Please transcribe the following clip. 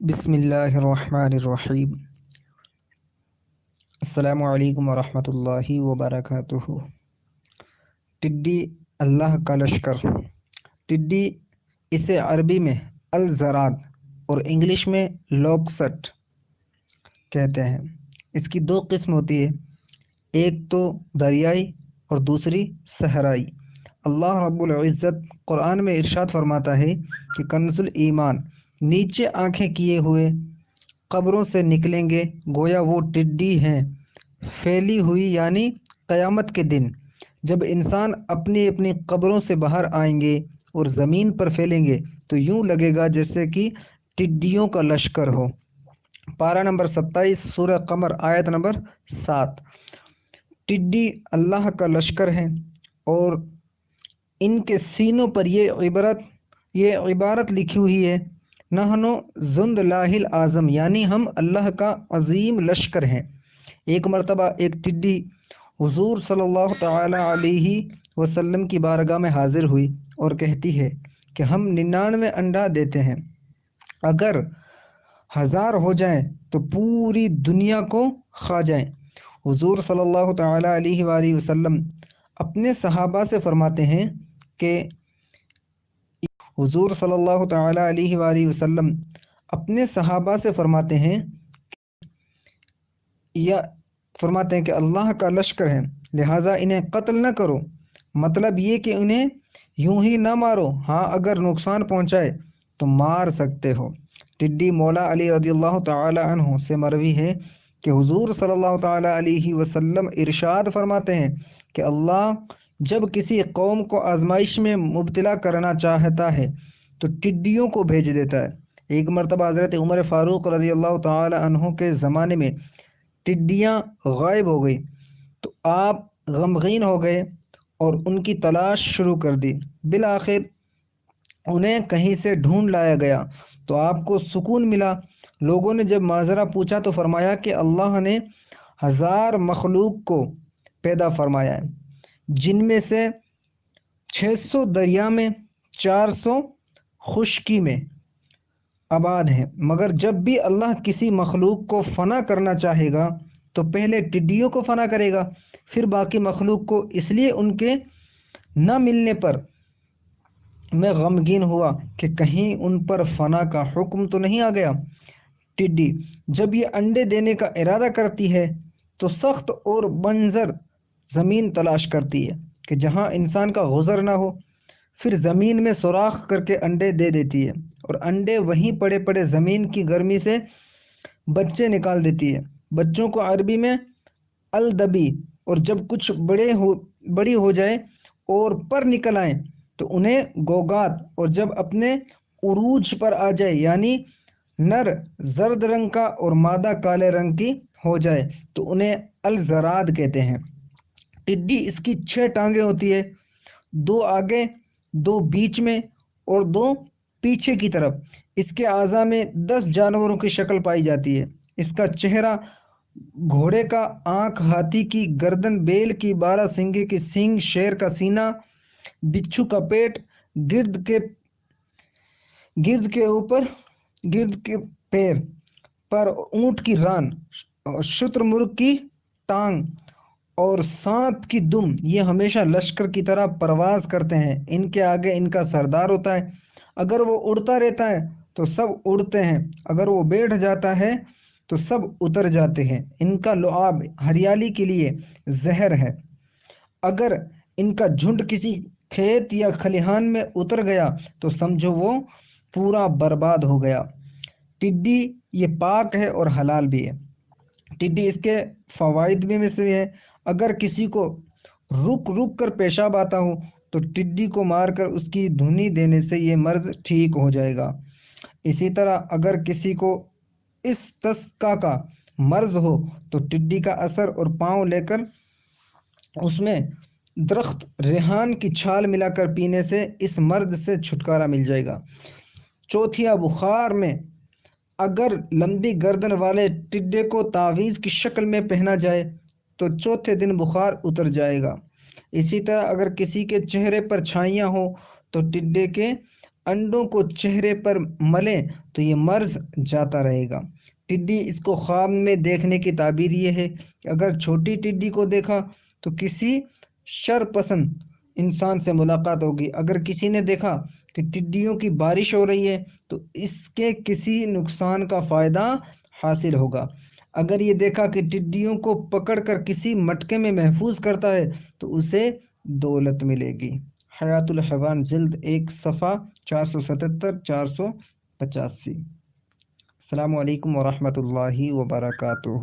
بسم اللہ الرحمن الرحیم۔ السلام علیکم ورحمۃ اللہ وبرکاتہ۔ ٹڈی اللہ کا لشکر۔ ٹڈی اسے عربی میں الزراد اور انگلش میں لوکسٹ کہتے ہیں۔ اس کی دو قسم ہوتی ہے، ایک تو دریائی اور دوسری صحرائی۔ اللہ رب العزت قرآن میں ارشاد فرماتا ہے کہ کنز ایمان، نیچے آنکھیں کیے ہوئے قبروں سے نکلیں گے گویا وہ ٹڈی ہیں پھیلی ہوئی، یعنی قیامت کے دن جب انسان اپنی اپنی قبروں سے باہر آئیں گے اور زمین پر پھیلیں گے تو یوں لگے گا جیسے کہ ٹڈیوں کا لشکر ہو۔ پارہ نمبر 27 سورہ قمر آیت نمبر 7۔ ٹڈی اللہ کا لشکر ہے اور ان کے سینوں پر یہ عبارت لکھی ہوئی ہے، نحنو جند اللہ العظم، یعنی ہم اللہ کا عظیم لشکر ہیں۔ ایک مرتبہ ایک ٹڈی حضور صلی اللہ تعالی علیہ وسلم کی بارگاہ میں حاضر ہوئی اور کہتی ہے کہ ہم 99 انڈا دیتے ہیں، اگر 1000 ہو جائیں تو پوری دنیا کو کھا جائیں۔ حضور صلی اللہ تعالی علیہ وآلہ وسلم اپنے صحابہ سے فرماتے ہیں کہ حضور صلی اللہ تعالی علیہ وآلہ وسلم اپنے صحابہ سے فرماتے ہیں کہ اللہ کا لشکر ہے، لہٰذا انہیں قتل نہ کرو، مطلب یہ کہ انہیں یوں ہی نہ مارو، ہاں اگر نقصان پہنچائے تو مار سکتے ہو۔ ٹڈی مولا علی رضی اللہ تعالی عنہ سے مروی ہے کہ حضور صلی اللہ تعالی علیہ وسلم ارشاد فرماتے ہیں کہ اللہ جب کسی قوم کو آزمائش میں مبتلا کرنا چاہتا ہے تو ٹڈیوں کو بھیج دیتا ہے۔ ایک مرتبہ حضرت عمر فاروق رضی اللہ تعالی عنہ کے زمانے میں ٹڈیاں غائب ہو گئی تو آپ غمگین ہو گئے اور ان کی تلاش شروع کر دی۔ بالآخر انہیں کہیں سے ڈھونڈ لایا گیا تو آپ کو سکون ملا۔ لوگوں نے جب ماجرا پوچھا تو فرمایا کہ اللہ نے 1000 مخلوق کو پیدا فرمایا ہے، جن میں سے 600 دریا میں، 400 خشکی میں آباد ہیں، مگر جب بھی اللہ کسی مخلوق کو فنا کرنا چاہے گا تو پہلے ٹڈیوں کو فنا کرے گا، پھر باقی مخلوق کو۔ اس لیے ان کے نہ ملنے پر میں غمگین ہوا کہ کہیں ان پر فنا کا حکم تو نہیں آ گیا۔ ٹڈی جب یہ انڈے دینے کا ارادہ کرتی ہے تو سخت اور بنجر زمین تلاش کرتی ہے کہ جہاں انسان کا گزر نہ ہو، پھر زمین میں سوراخ کر کے انڈے دے دیتی ہے اور انڈے وہیں پڑے پڑے زمین کی گرمی سے بچے نکال دیتی ہے۔ بچوں کو عربی میں الدبی، اور جب کچھ بڑی ہو جائے اور پر نکل آئیں تو انہیں گوگات، اور جب اپنے عروج پر آ جائے یعنی نر زرد رنگ کا اور مادہ کالے رنگ کی ہو جائے تو انہیں الزراد کہتے ہیں۔ ٹڈی اس کی 6 ٹانگیں ہوتی ہے، 2 آگے، 2 بیچ میں اور 2 پیچھے کی طرف۔ اس کے اعضاء میں 10 جانوروں کی شکل پائی جاتی ہے۔ اس کا چہرہ گھوڑے کا، آنکھ ہاتھی کی، گردن بیل کی، 12 سنگے کی سینگ، شیر کا سینہ، بچھو کا پیٹ، گرد کے پیر پر اونٹ کی ران، شتر مرغ کی ٹانگ اور سانپ کی دم۔ یہ ہمیشہ لشکر کی طرح پرواز کرتے ہیں۔ ان کے آگے ان کا سردار ہوتا ہے، اگر وہ اڑتا رہتا ہے تو سب اڑتے ہیں، اگر وہ بیٹھ جاتا ہے تو سب اتر جاتے ہیں۔ ان کا لعاب ہریالی کے لیے زہر ہے، اگر ان کا جھنڈ کسی کھیت یا کھلیہان میں اتر گیا تو سمجھو وہ پورا برباد ہو گیا۔ ٹڈی یہ پاک ہے اور حلال بھی ہے۔ ٹڈی اس کے فوائد بھی میں سے ہے، اگر کسی کو رک رک کر پیشاب آتا ہو تو ٹڈی کو مار کر اس کی دھنی دینے سے یہ مرض ٹھیک ہو جائے گا۔ اسی طرح اگر کسی کو استسقاء کا مرض ہو تو ٹڈی کا اثر اور پاؤں لے کر اس میں درخت ریحان کی چھال ملا کر پینے سے اس مرض سے چھٹکارا مل جائے گا۔ چوتھیا بخار میں اگر لمبی گردن والے ٹڈے کو تعویذ کی شکل میں پہنا جائے تو چوتھے دن بخار اتر جائے گا۔ اسی طرح اگر کسی کے چہرے پر چھائیاں ہوں تو ٹڈے کے انڈوں کو چہرے پر ملیں تو یہ مرض جاتا رہے گا۔ ٹڈی اس کو خواب میں دیکھنے کی تعبیر یہ ہے کہ اگر چھوٹی ٹڈی کو دیکھا تو کسی شر پسند انسان سے ملاقات ہوگی، اگر کسی نے دیکھا کہ ٹڈیوں کی بارش ہو رہی ہے تو اس کے کسی نقصان کا فائدہ حاصل ہوگا، اگر یہ دیکھا کہ ٹڈیوں کو پکڑ کر کسی مٹکے میں محفوظ کرتا ہے تو اسے دولت ملے گی۔ حیات الحیوان جلد 1 صفحہ 477 485۔ السلام علیکم ورحمۃ اللہ وبرکاتہ۔